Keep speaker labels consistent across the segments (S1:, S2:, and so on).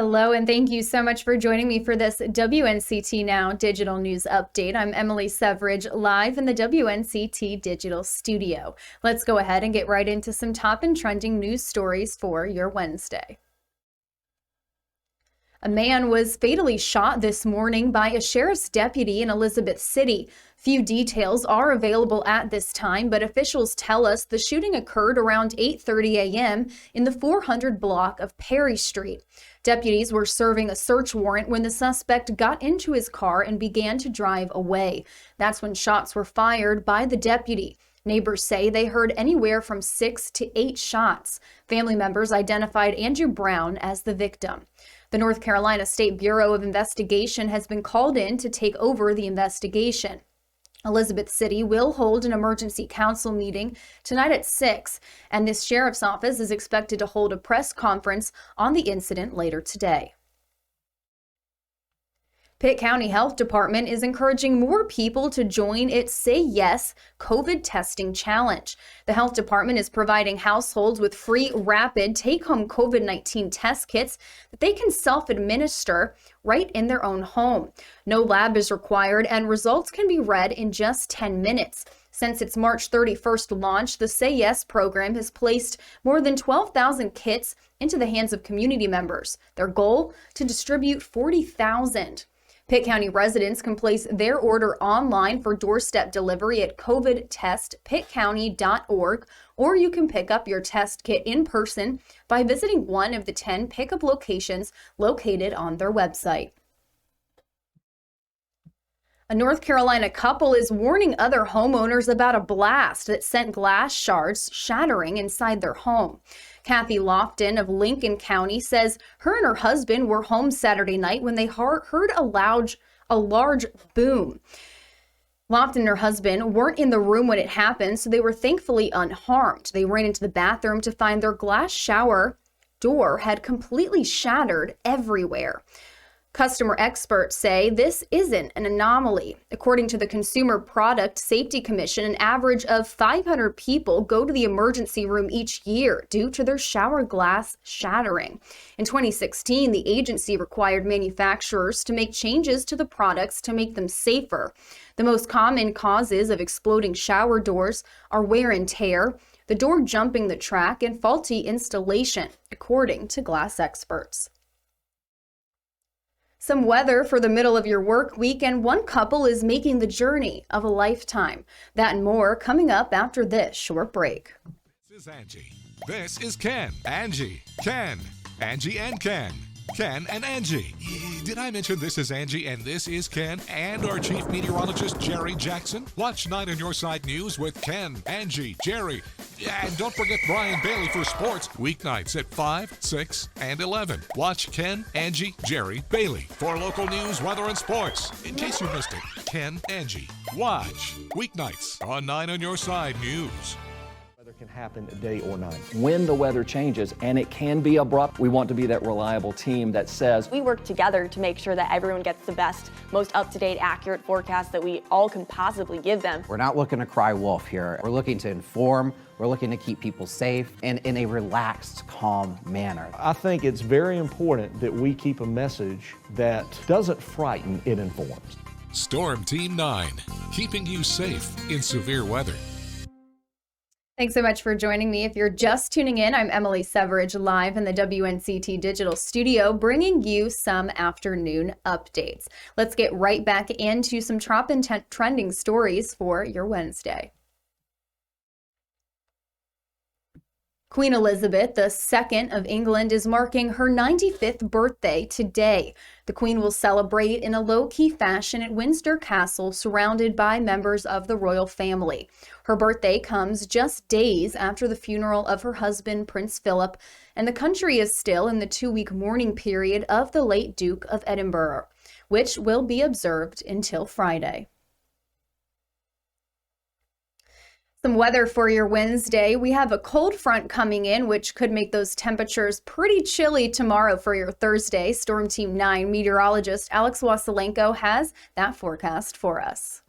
S1: Hello, and thank you so much for joining me for this WNCT Now digital news update. I'm Emily Severidge, live in the WNCT digital studio. Let's go ahead and get right into some top and trending news stories for your Wednesday. A man was fatally shot this morning by a sheriff's deputy in Elizabeth City. Few details are available at this time, but officials tell us the shooting occurred around 8:30 a.m. in the 400 block of Perry Street. Deputies were serving a search warrant when the suspect got into his car and began to drive away. That's when shots were fired by the deputy. Neighbors say they heard anywhere from 6 to 8 shots. Family members identified Andrew Brown as the victim. The North Carolina State Bureau of Investigation has been called in to take over the investigation. Elizabeth City will hold an emergency council meeting tonight at 6, and this sheriff's office is expected to hold a press conference on the incident later today. Pitt County Health Department is encouraging more people to join its Say Yes COVID testing challenge. The health department is providing households with free rapid take-home COVID-19 test kits that they can self-administer right in their own home. No lab is required, and results can be read in just 10 minutes. Since its March 31st launch, the Say Yes program has placed more than 12,000 kits into the hands of community members. Their goal? To distribute 40,000. Pitt County residents can place their order online for doorstep delivery at covidtestpittcounty.org, or you can pick up your test kit in person by visiting one of the 10 pickup locations located on their website. A North Carolina couple is warning other homeowners about a blast that sent glass shards shattering inside their home. Kathy Lofton of Lincoln County says her and her husband were home Saturday night when they heard a large boom. Lofton and her husband weren't in the room when it happened, so they were thankfully unharmed. They ran into the bathroom to find their glass shower door had completely shattered everywhere. Customer experts say this isn't an anomaly. According to the Consumer Product Safety Commission, an average of 500 people go to the emergency room each year due to their shower glass shattering. In 2016, the agency required manufacturers to make changes to the products to make them safer. The most common causes of exploding shower doors are wear and tear, the door jumping the track, and faulty installation, according to glass experts. Some weather for the middle of your work week, and one couple is making the journey of a lifetime. That and more coming up after this short break.
S2: This is Angie. This is Ken. Angie. Ken. Angie and Ken. Ken and Angie. Did I mention this is Angie and this is Ken and our chief meteorologist, Jerry Jackson? Watch 9 on Your Side News with Ken, Angie, Jerry. And don't forget Brian Bailey for sports, weeknights at 5, 6, and 11. Watch Ken, Angie, Jerry, Bailey for local news, weather, and sports. In case you missed it, Ken, Angie. Watch weeknights on 9 on Your Side News.
S3: Weather can happen day or night. When the weather changes, and it can be abrupt, we want to be that reliable team that says
S4: we work together to make sure that everyone gets the best, most up-to-date, accurate forecast that we all can possibly give them.
S5: We're not looking to cry wolf here. We're looking to inform. We're looking to keep people safe and in a relaxed, calm manner.
S6: I think it's very important that we keep a message that doesn't frighten, it informs.
S2: Storm Team 9, keeping you safe in severe weather.
S1: Thanks so much for joining me. If you're just tuning in, I'm Emily Severidge, live in the WNCT digital studio, bringing you some afternoon updates. Let's get right back into some top and trending stories for your Wednesday. Queen Elizabeth II of England is marking her 95th birthday today. The Queen will celebrate in a low-key fashion at Windsor Castle, surrounded by members of the royal family. Her birthday comes just days after the funeral of her husband, Prince Philip, and the country is still in the 2-week mourning period of the late Duke of Edinburgh, which will be observed until Friday. Some weather for your Wednesday. We have a cold front coming in, which could make those temperatures pretty chilly tomorrow for your Thursday. Storm Team 9 meteorologist Alex Wasilenko has that forecast for us.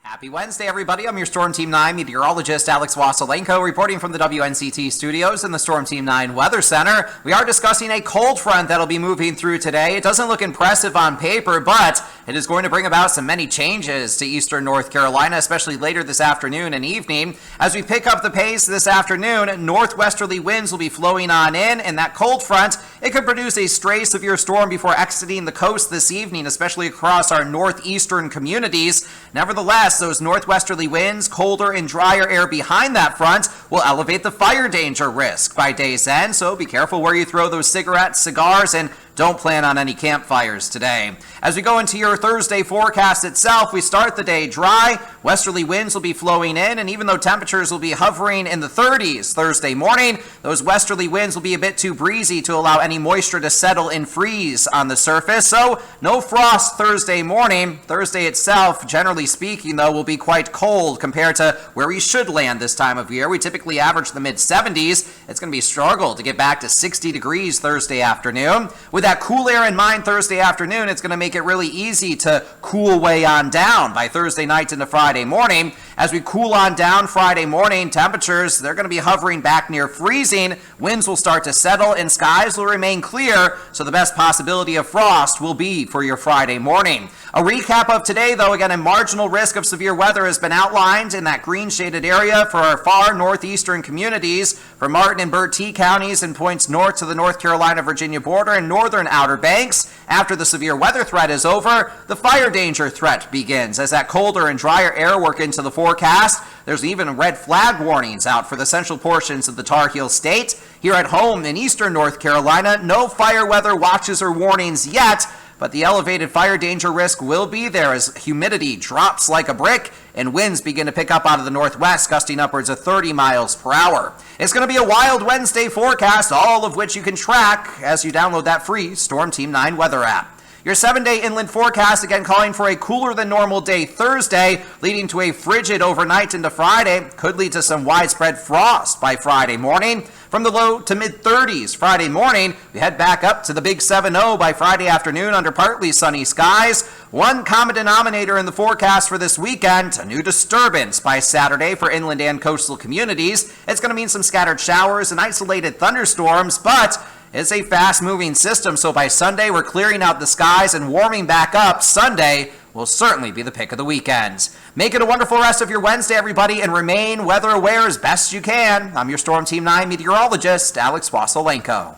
S7: Happy Wednesday, everybody. I'm your Storm Team 9 meteorologist, Alex Wassilenko, reporting from the WNCT studios in the Storm Team 9 Weather Center. We are discussing a cold front that'll be moving through today. It doesn't look impressive on paper, but it is going to bring about some many changes to eastern North Carolina, especially later this afternoon and evening. As we pick up the pace this afternoon, northwesterly winds will be flowing on in, and that cold front, it could produce a stray severe storm before exiting the coast this evening, especially across our northeastern communities. Nevertheless, those northwesterly winds, colder and drier air behind that front will elevate the fire danger risk by day's end, so be careful where you throw those cigarettes, cigars, and don't plan on any campfires today. As we go into your Thursday forecast itself, we start the day dry. Westerly winds will be flowing in, and even though temperatures will be hovering in the 30s Thursday morning, those westerly winds will be a bit too breezy to allow any moisture to settle and freeze on the surface. So no frost Thursday morning. Thursday itself, generally speaking, though, will be quite cold compared to where we should land this time of year. We typically average the mid-70s. It's going to be a struggle to get back to 60 degrees Thursday afternoon. With that cool air in mind Thursday afternoon, it's going to make it really easy to cool way on down by Thursday night into Friday morning. As we cool on down Friday morning, temperatures, they're going to be hovering back near freezing. Winds will start to settle and skies will remain clear, so the best possibility of frost will be for your Friday morning. A recap of today, though, again, a marginal risk of severe weather has been outlined in that green shaded area for our far northeastern communities, for Martin and Bertie counties and points north to the North Carolina-Virginia border and northern Outer Banks. After the severe weather threat is over, the fire danger threat begins as that colder and drier air work into the forecast. There's even red flag warnings out for the central portions of the Tar Heel State. Here at home in eastern North Carolina, no fire weather watches or warnings yet, but the elevated fire danger risk will be there as humidity drops like a brick and winds begin to pick up out of the northwest, gusting upwards of 30 miles per hour. It's going to be a wild Wednesday forecast, all of which you can track as you download that free Storm Team 9 weather app. Your 7-day inland forecast, again, calling for a cooler than normal day Thursday, leading to a frigid overnight into Friday. Could lead to some widespread frost by Friday morning. From the low to mid-30s Friday morning, we head back up to the big 7-0 by Friday afternoon under partly sunny skies. One common denominator in the forecast for this weekend, a new disturbance by Saturday for inland and coastal communities. It's going to mean some scattered showers and isolated thunderstorms, but it's a fast-moving system, so by Sunday we're clearing out the skies and warming back up. Sunday will certainly be the pick of the weekend. Make it a wonderful rest of your Wednesday, everybody, and remain weather aware as best you can. I'm your Storm Team 9 meteorologist, Alex Wassilenko.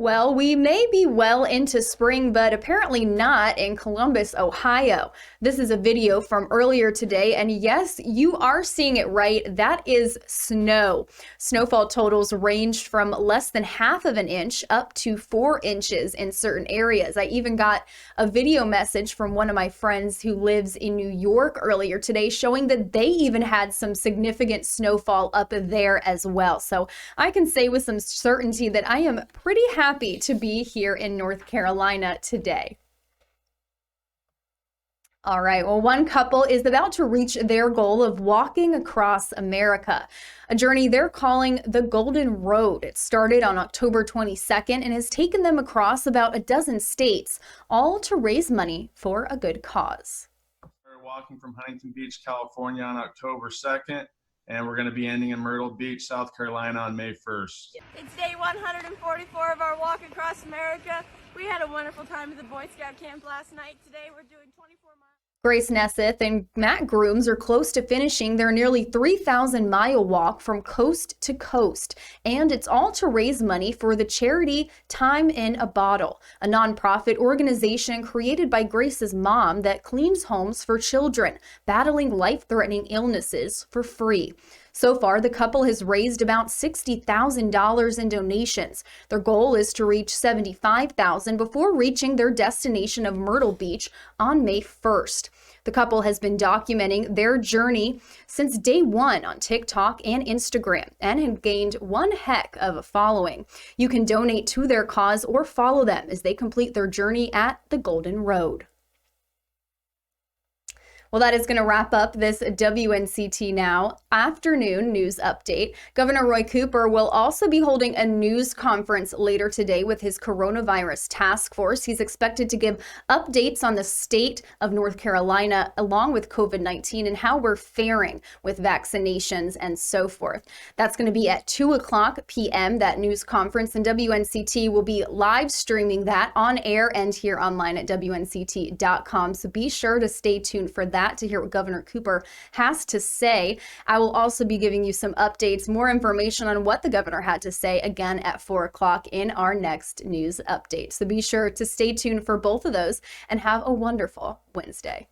S1: Well, we may be well into spring, but apparently not in Columbus, Ohio. This is a video from earlier today, and yes, you are seeing it right. That is snow. Snowfall totals ranged from less than half of an inch up to 4 inches in certain areas. I even got a video message from one of my friends who lives in New York earlier today showing that they even had some significant snowfall up there as well. So I can say with some certainty that I am pretty happy to be here in North Carolina today. All right, well, one couple is about to reach their goal of walking across America, a journey they're calling the Golden Road. It started on October 22nd and has taken them across about a dozen states, all to raise money for a good cause.
S8: We're walking from Huntington Beach, California on October 2nd. And we're going to be ending in Myrtle Beach, South Carolina on May 1st.
S9: It's day 144 of our walk across America. We had a wonderful time at the Boy Scout camp last night. Today we're doing 24 miles.
S1: Grace Nesseth and Matt Grooms are close to finishing their nearly 3,000-mile walk from coast to coast, and it's all to raise money for the charity Time in a Bottle, a nonprofit organization created by Grace's mom that cleans homes for children battling life-threatening illnesses for free. So far, the couple has raised about $60,000 in donations. Their goal is to reach $75,000 before reaching their destination of Myrtle Beach on May 1st. The couple has been documenting their journey since day one on TikTok and Instagram and have gained one heck of a following. You can donate to their cause or follow them as they complete their journey at the Golden Road. Well, that is going to wrap up this WNCT Now Afternoon news update. Governor Roy Cooper will also be holding a news conference later today with his coronavirus task force. He's expected to give updates on the state of North Carolina along with COVID-19 and how we're faring with vaccinations and so forth. That's going to be at 2:00 p.m., that news conference, and WNCT will be live streaming that on air and here online at WNCT.com. So be sure to stay tuned for that to hear what Governor Cooper has to say. I will also be giving you some updates, more information on what the governor had to say again at 4:00 in our next news update. So be sure to stay tuned for both of those and have a wonderful Wednesday.